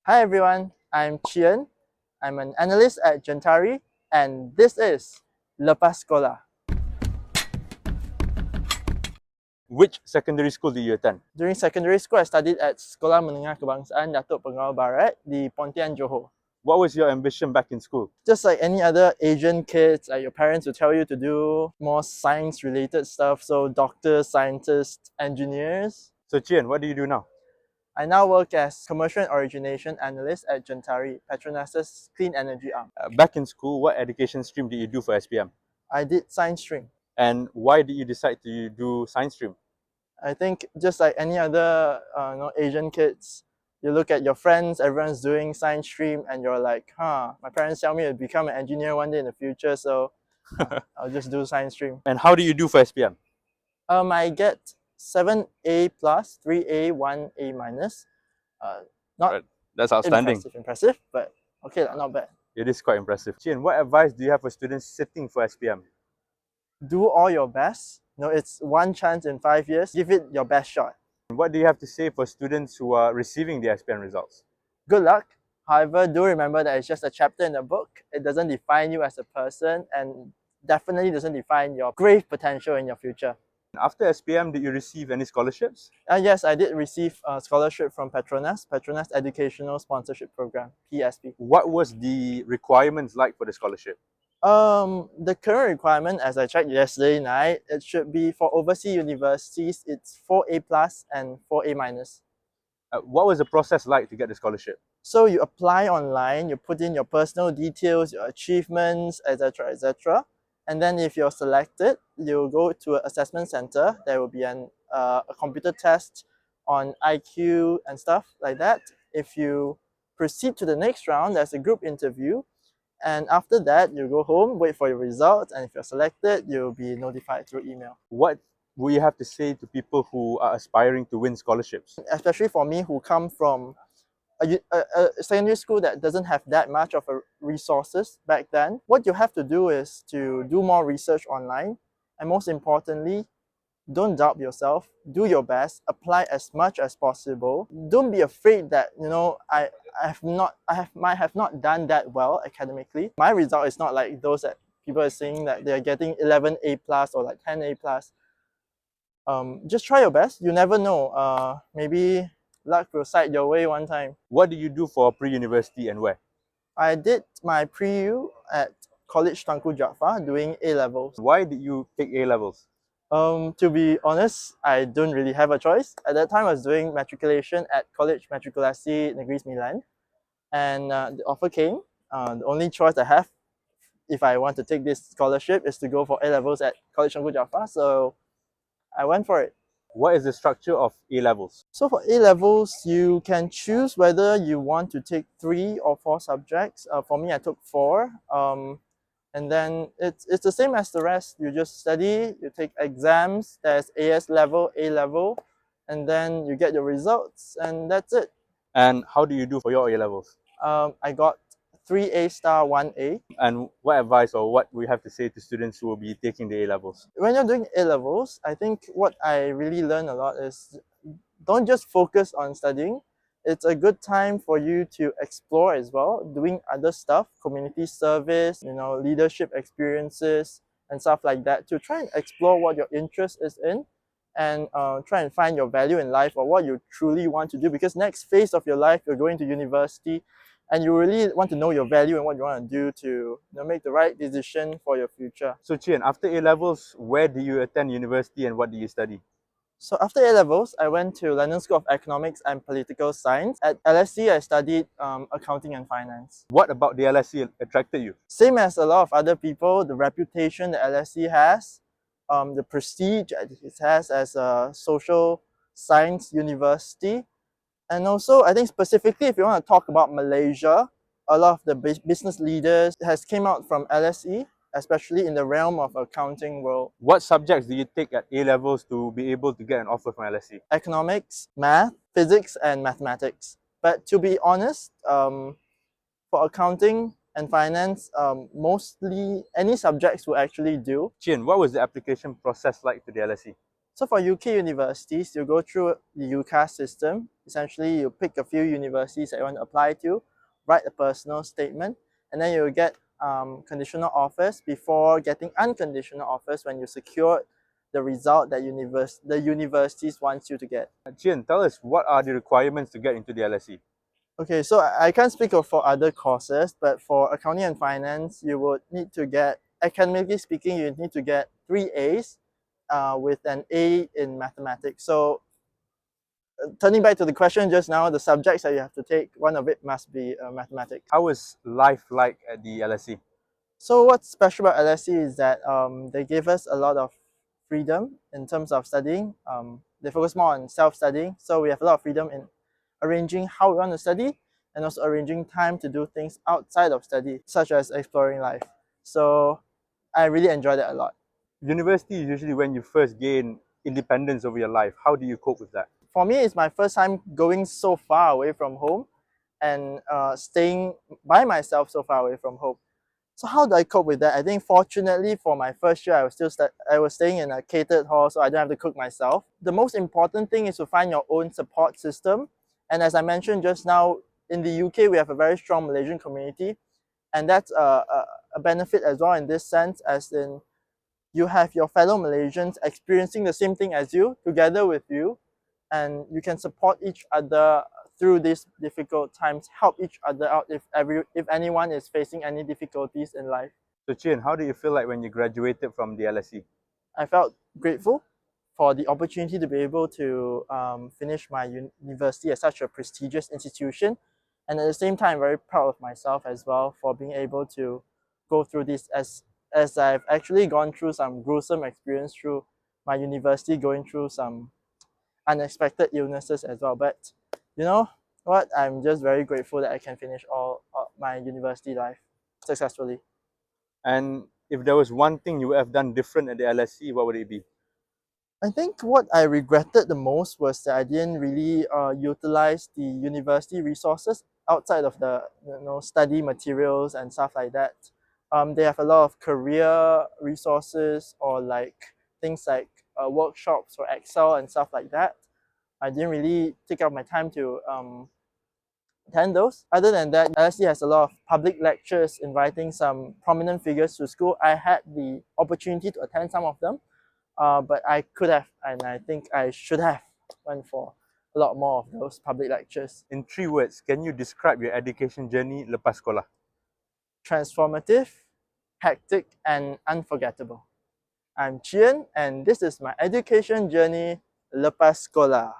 Hi everyone, I'm Chien. I'm an analyst at Gentari, and this is Lepas Sekolah. Which secondary school did you attend? During secondary school, I studied at Sekolah Menengah Kebangsaan, Dato, Penggawa, Barat, di Pontian, Johor. What was your ambition back in school? Just like any other Asian kids, your parents will tell you to do more science-related stuff, so doctors, scientists, engineers. So Chien, what do you do now? I now work as commercial and origination analyst at Gentari, Petronas' clean energy arm. Back in school, what education stream did you do for SPM? I did science stream. And why did you decide to do science stream? I think just like any other Asian kids, you look at your friends, everyone's doing science stream, and you're like, my parents tell me to become an engineer one day in the future, so I'll just do science stream. And how do you do for SPM? I get 7A plus, 3A, 1A minus. Not Right. That's outstanding. Impressive, but okay, not bad. It is quite impressive. Chien, what advice do you have for students sitting for SPM? Do all your best. It's one chance in 5 years. Give it your best shot. What do you have to say for students who are receiving the SPM results? Good luck. However, do remember that it's just a chapter in the book. It doesn't define you as a person and definitely doesn't define your great potential in your future. After SPM, did you receive any scholarships? Yes, I did receive a scholarship from Petronas Educational Sponsorship Program, PSP. What was the requirements like for the scholarship? The current requirement, as I checked yesterday night, it should be for overseas universities, it's 4A plus and 4A minus. What was the process like to get the scholarship? So you apply online, you put in your personal details, your achievements, etc., etc. And then if you're selected, you'll go to an assessment center. There will be a computer test on IQ and stuff like that. If you proceed to the next round, there's a group interview. And after that, you go home, wait for your results, and if you're selected, you'll be notified through email. What will you have to say to people who are aspiring to win scholarships? Especially for me, who come from a secondary school that doesn't have that much of a resources back then, what you have to do is to do more research online, and most importantly, don't doubt yourself. Do your best. Apply as much as possible. Don't be afraid that I might have not done that well academically. My result is not like those that people are saying that they're getting 11A plus or like 10A plus. Just try your best. You never know. Maybe luck will side your way one time. What did you do for pre-university and where? I did my pre-U at Kolej Tuanku doing A-levels. Why did you take A-levels? To be honest, I don't really have a choice. At that time, I was doing matriculation at Kolej Matrikulasi Negeri Sembilan, and the offer came. The only choice I have, if I want to take this scholarship, is to go for A-levels at Kolej Tuanku, so I went for it. What is the structure of A-levels? So for A-levels, you can choose whether you want to take 3 or 4 subjects. For me, I took 4. And then it's the same as the rest. You just study, you take exams, there's AS level, A level, and then you get your results, and that's it. And how do you do for your A-levels? I got 3A star, 1A. And what advice or what we have to say to students who will be taking the A-levels? When you're doing A-levels, I think what I really learned a lot is don't just focus on studying. It's a good time for you to explore as well, doing other stuff, community service, leadership experiences and stuff like that, to try and explore what your interest is in and try and find your value in life or what you truly want to do, because next phase of your life, you're going to university and you really want to know your value and what you want to do to make the right decision for your future. So Chien, after A-levels, where do you attend university and what do you study? So after A-levels, I went to London School of Economics and Political Science. At LSE, I studied accounting and finance. What about the LSE attracted you? Same as a lot of other people, the reputation that LSE has, the prestige it has as a social science university. And also, I think specifically if you want to talk about Malaysia, a lot of the business leaders has came out from LSE, especially in the realm of accounting world. What subjects do you take at A-levels to be able to get an offer from LSE? Economics, math, physics, and mathematics. But to be honest, for accounting and finance, mostly any subjects will actually do. Chien, what was the application process like to the LSE? So for UK universities, you go through the UCAS system. Essentially, you pick a few universities that you want to apply to, write a personal statement, and then you get conditional offers before getting unconditional offers when you secure the result that the universities wants you to get. Jian, tell us, what are the requirements to get into the LSE? Okay, so I can't speak for other courses, but for accounting and finance, you would need to get, academically speaking, you need to get 3 A's with an A in mathematics. So turning back to the question just now, the subjects that you have to take, one of it must be mathematics. How is life like at the LSE? So what's special about LSE is that they give us a lot of freedom in terms of studying. They focus more on self-studying, so we have a lot of freedom in arranging how we want to study and also arranging time to do things outside of study, such as exploring life. So I really enjoy that a lot. University is usually when you first gain independence over your life. How do you cope with that? For me, it's my first time going so far away from home and staying by myself so far away from home. So how do I cope with that? I think fortunately for my first year, I was staying in a catered hall, so I don't have to cook myself. The most important thing is to find your own support system. And as I mentioned just now, in the UK, we have a very strong Malaysian community, and that's a benefit as well in this sense, as in you have your fellow Malaysians experiencing the same thing as you, together with you, and you can support each other through these difficult times, help each other out if anyone is facing any difficulties in life. So Jian, how do you feel like when you graduated from the LSE? I felt grateful for the opportunity to be able to finish my university at such a prestigious institution, and at the same time very proud of myself as well for being able to go through this, as I've actually gone through some gruesome experience through my university, going through some unexpected illnesses as well. But you know what? I'm just very grateful that I can finish all my university life successfully. And if there was one thing you would have done different at the LSE, what would it be? I think what I regretted the most was that I didn't really utilize the university resources outside of the study materials and stuff like that. They have a lot of career resources or like things like workshops for Excel and stuff like that. I didn't really take out my time to attend those. Other than that, LSE has a lot of public lectures inviting some prominent figures to school. I had the opportunity to attend some of them, but I could have, and I think I should have went for a lot more of those public lectures. In 3 words, can you describe your education journey lepas sekolah? Transformative, hectic, and unforgettable. I'm Jian, and this is my education journey lepas sekolah.